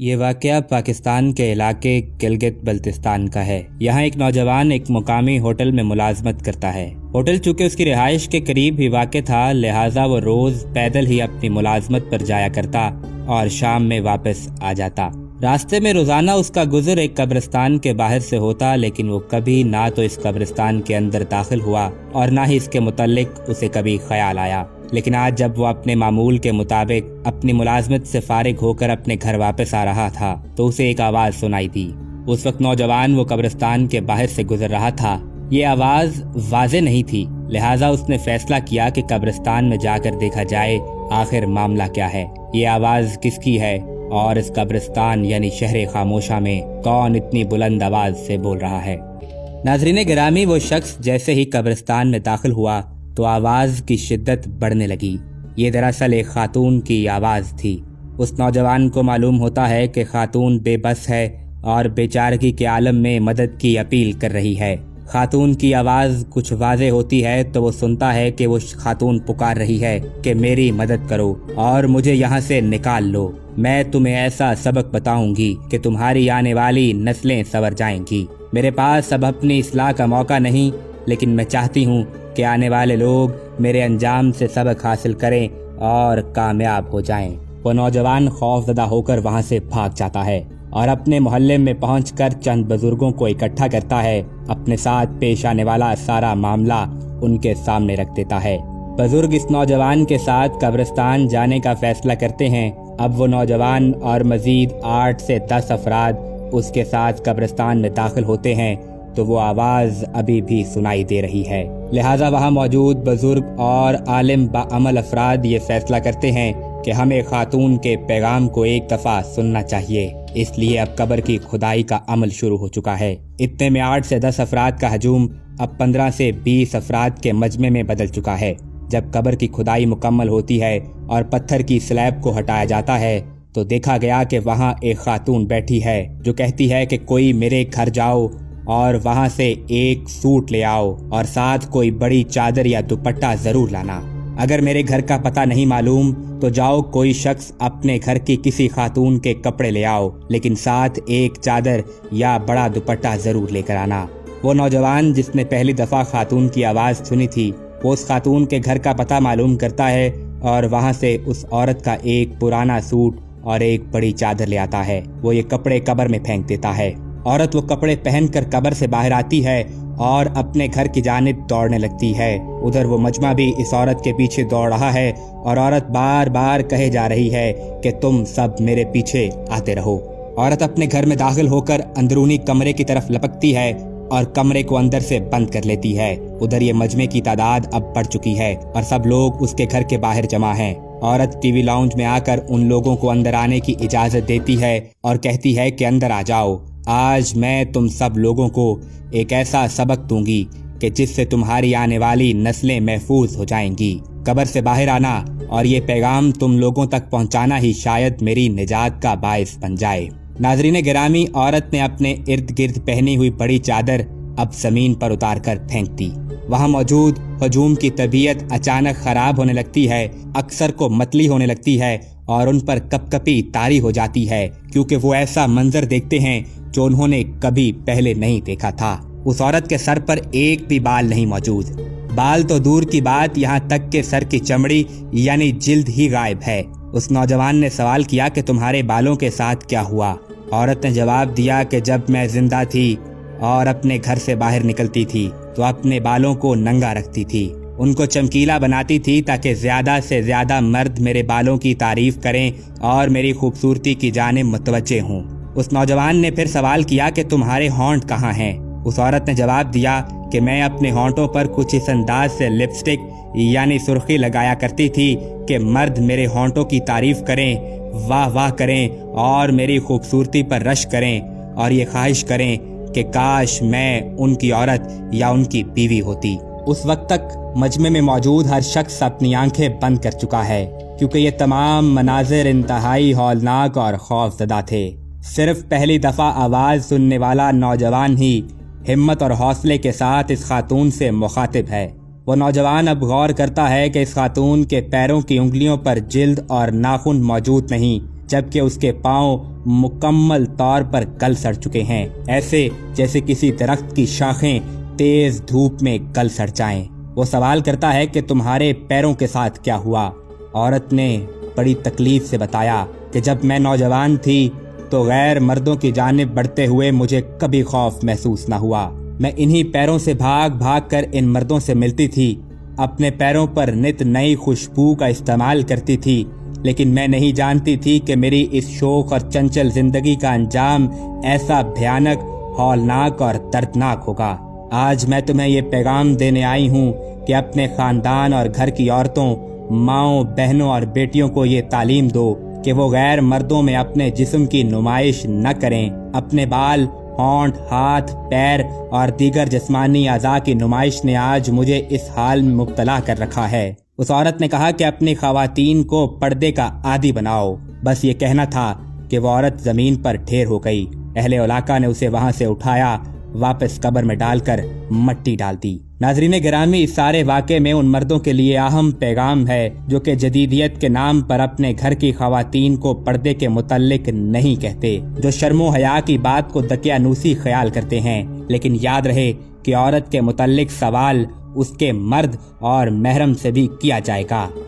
یہ واقعہ پاکستان کے علاقے گلگت بلتستان کا ہے۔ یہاں ایک نوجوان ایک مقامی ہوٹل میں ملازمت کرتا ہے۔ ہوٹل چونکہ اس کی رہائش کے قریب ہی واقع تھا، لہٰذا وہ روز پیدل ہی اپنی ملازمت پر جایا کرتا اور شام میں واپس آ جاتا۔ راستے میں روزانہ اس کا گزر ایک قبرستان کے باہر سے ہوتا، لیکن وہ کبھی نہ تو اس قبرستان کے اندر داخل ہوا اور نہ ہی اس کے متعلق اسے کبھی خیال آیا۔ لیکن آج جب وہ اپنے معمول کے مطابق اپنی ملازمت سے فارغ ہو کر اپنے گھر واپس آ رہا تھا تو اسے ایک آواز سنائی دی۔ اس وقت نوجوان وہ قبرستان کے باہر سے گزر رہا تھا۔ یہ آواز واضح نہیں تھی، لہٰذا اس نے فیصلہ کیا کہ قبرستان میں جا کر دیکھا جائے آخر معاملہ کیا ہے، یہ آواز کس کی ہے اور اس قبرستان یعنی شہر خاموشہ میں کون اتنی بلند آواز سے بول رہا ہے۔ ناظرین گرامی، وہ شخص جیسے ہی قبرستان میں داخل ہوا تو آواز کی شدت بڑھنے لگی۔ یہ دراصل ایک خاتون کی آواز تھی۔ اس نوجوان کو معلوم ہوتا ہے کہ خاتون بے بس ہے اور بے چارگی کے عالم میں مدد کی اپیل کر رہی ہے۔ خاتون کی آواز کچھ واضح ہوتی ہے تو وہ سنتا ہے کہ وہ خاتون پکار رہی ہے کہ میری مدد کرو اور مجھے یہاں سے نکال لو۔ میں تمہیں ایسا سبق بتاؤں گی کہ تمہاری آنے والی نسلیں سنور جائیں گی۔ میرے پاس اب اپنی اصلاح کا موقع نہیں، لیکن میں چاہتی ہوں کہ آنے والے لوگ میرے انجام سے سبق حاصل کریں اور کامیاب ہو جائیں۔ وہ نوجوان خوف زدہ ہو کر وہاں سے بھاگ جاتا ہے اور اپنے محلے میں پہنچ کر چند بزرگوں کو اکٹھا کرتا ہے، اپنے ساتھ پیش آنے والا سارا معاملہ ان کے سامنے رکھ دیتا ہے۔ بزرگ اس نوجوان کے ساتھ قبرستان جانے کا فیصلہ کرتے ہیں۔ اب وہ نوجوان اور مزید 8 سے 10 افراد اس کے ساتھ قبرستان میں داخل ہوتے ہیں تو وہ آواز ابھی بھی سنائی دے رہی ہے، لہٰذا وہاں موجود بزرگ اور عالم باعمل افراد یہ فیصلہ کرتے ہیں کہ ہمیں خاتون کے پیغام کو ایک دفعہ سننا چاہیے۔ اس لیے اب قبر کی کھدائی کا عمل شروع ہو چکا ہے۔ اتنے میں 8 سے 10 افراد کا ہجوم اب 15 سے 20 افراد کے مجمع میں بدل چکا ہے۔ جب قبر کی کھدائی مکمل ہوتی ہے اور پتھر کی سلیب کو ہٹایا جاتا ہے تو دیکھا گیا کہ وہاں ایک خاتون بیٹھی ہے جو کہتی ہے کہ کوئی میرے گھر جاؤ اور وہاں سے ایک سوٹ لے آؤ اور ساتھ کوئی بڑی چادر یا دوپٹہ ضرور لانا۔ اگر میرے گھر کا پتہ نہیں معلوم تو جاؤ کوئی شخص اپنے گھر کی کسی خاتون کے کپڑے لے آؤ، لیکن ساتھ ایک چادر یا بڑا دوپٹہ ضرور لے کر آنا۔ وہ نوجوان جس نے پہلی دفعہ خاتون کی آواز سنی تھی، وہ اس خاتون کے گھر کا پتہ معلوم کرتا ہے اور وہاں سے اس عورت کا ایک پرانا سوٹ اور ایک بڑی چادر لے آتا ہے۔ وہ یہ کپڑے قبر میں پھینک دیتا ہے۔ عورت وہ کپڑے پہن کر قبر سے باہر آتی ہے اور اپنے گھر کی جانب دوڑنے لگتی ہے۔ ادھر وہ مجمع بھی اس عورت کے پیچھے دوڑ رہا ہے اور عورت بار بار کہے جا رہی ہے کہ تم سب میرے پیچھے آتے رہو۔ عورت اپنے گھر میں داخل ہو کر اندرونی کمرے کی طرف لپکتی ہے اور کمرے کو اندر سے بند کر لیتی ہے۔ ادھر یہ مجمع کی تعداد اب بڑھ چکی ہے اور سب لوگ اس کے گھر کے باہر جمع ہیں۔ عورت ٹی وی لاؤنج میں آ کر ان لوگوں کو اندر آنے کی اجازت دیتی ہے اور کہتی ہے کہ اندر آ جاؤ، آج میں تم سب لوگوں کو ایک ایسا سبق دوں گی کہ جس سے تمہاری آنے والی نسلیں محفوظ ہو جائیں گی۔ قبر سے باہر آنا اور یہ پیغام تم لوگوں تک پہنچانا ہی شاید میری نجات کا باعث بن جائے۔ ناظرین گرامی، عورت نے اپنے ارد گرد پہنی ہوئی بڑی چادر اب زمین پر اتار کر پھینک دی۔ وہاں موجود ہجوم کی طبیعت اچانک خراب ہونے لگتی ہے، اکثر کو متلی ہونے لگتی ہے اور ان پر کپ کپی طاری ہو جاتی ہے، کیونکہ وہ ایسا منظر دیکھتے ہیں جو انہوں نے کبھی پہلے نہیں دیکھا تھا۔ اس عورت کے سر پر ایک بھی بال نہیں موجود، بال تو دور کی بات، یہاں تک کہ سر کی چمڑی یعنی جلد ہی غائب ہے۔ اس نوجوان نے سوال کیا کہ تمہارے بالوں کے ساتھ کیا ہوا؟ عورت نے جواب دیا کہ جب میں زندہ تھی اور اپنے گھر سے باہر نکلتی تھی تو اپنے بالوں کو ننگا رکھتی تھی، ان کو چمکیلا بناتی تھی تاکہ زیادہ سے زیادہ مرد میرے بالوں کی تعریف کریں اور میری خوبصورتی کی جانب متوجہ ہوں۔ اس نوجوان نے پھر سوال کیا کہ تمہارے ہونٹ کہاں ہیں؟ اس عورت نے جواب دیا کہ میں اپنے ہونٹوں پر کچھ اس انداز سے لپسٹک یعنی سرخی لگایا کرتی تھی کہ مرد میرے ہونٹوں کی تعریف کریں، واہ واہ کریں اور میری خوبصورتی پر رشک کریں اور یہ خواہش کریں کہ کاش میں ان کی عورت یا ان کی بیوی ہوتی۔ اس وقت تک مجمع میں موجود ہر شخص اپنی آنکھیں بند کر چکا ہے، کیونکہ یہ تمام مناظر انتہائی ہولناک اور خوف زدہ تھے۔ صرف پہلی دفعہ آواز سننے والا نوجوان ہی ہمت اور حوصلے کے ساتھ اس خاتون سے مخاطب ہے۔ وہ نوجوان اب غور کرتا ہے کہ اس خاتون کے پیروں کی انگلیوں پر جلد اور ناخن موجود نہیں، جبکہ اس کے پاؤں مکمل طور پر گل سڑ چکے ہیں، ایسے جیسے کسی درخت کی شاخیں تیز دھوپ میں گل سڑ جائیں۔ وہ سوال کرتا ہے کہ تمہارے پیروں کے ساتھ کیا ہوا؟ عورت نے بڑی تکلیف سے بتایا کہ جب میں نوجوان تھی تو غیر مردوں کی جانب بڑھتے ہوئے مجھے کبھی خوف محسوس نہ ہوا۔ میں انہی پیروں سے بھاگ بھاگ کر ان مردوں سے ملتی تھی، اپنے پیروں پر نت نئی خوشبو کا استعمال کرتی تھی، لیکن میں نہیں جانتی تھی کہ میری اس شوق اور چنچل زندگی کا انجام ایسا بھیانک، ہولناک اور دردناک ہوگا۔ آج میں تمہیں یہ پیغام دینے آئی ہوں کہ اپنے خاندان اور گھر کی عورتوں، ماؤں، بہنوں اور بیٹیوں کو یہ تعلیم دو کہ وہ غیر مردوں میں اپنے جسم کی نمائش نہ کریں۔ اپنے بال، ہونٹ، ہاتھ، پیر اور دیگر جسمانی اعضاء کی نمائش نے آج مجھے اس حال میں مبتلا کر رکھا ہے۔ اس عورت نے کہا کہ اپنی خواتین کو پردے کا عادی بناؤ۔ بس یہ کہنا تھا کہ وہ عورت زمین پر ڈھیر ہو گئی۔ اہل علاقہ نے اسے وہاں سے اٹھایا، واپس قبر میں ڈال کر مٹی ڈال دی۔ ناظرین گرامی، اس سارے واقعے میں ان مردوں کے لیے اہم پیغام ہے جو کہ جدیدیت کے نام پر اپنے گھر کی خواتین کو پردے کے متعلق نہیں کہتے، جو شرم و حیا کی بات کو دقیانوسی خیال کرتے ہیں۔ لیکن یاد رہے کہ عورت کے متعلق سوال اس کے مرد اور محرم سے بھی کیا جائے گا۔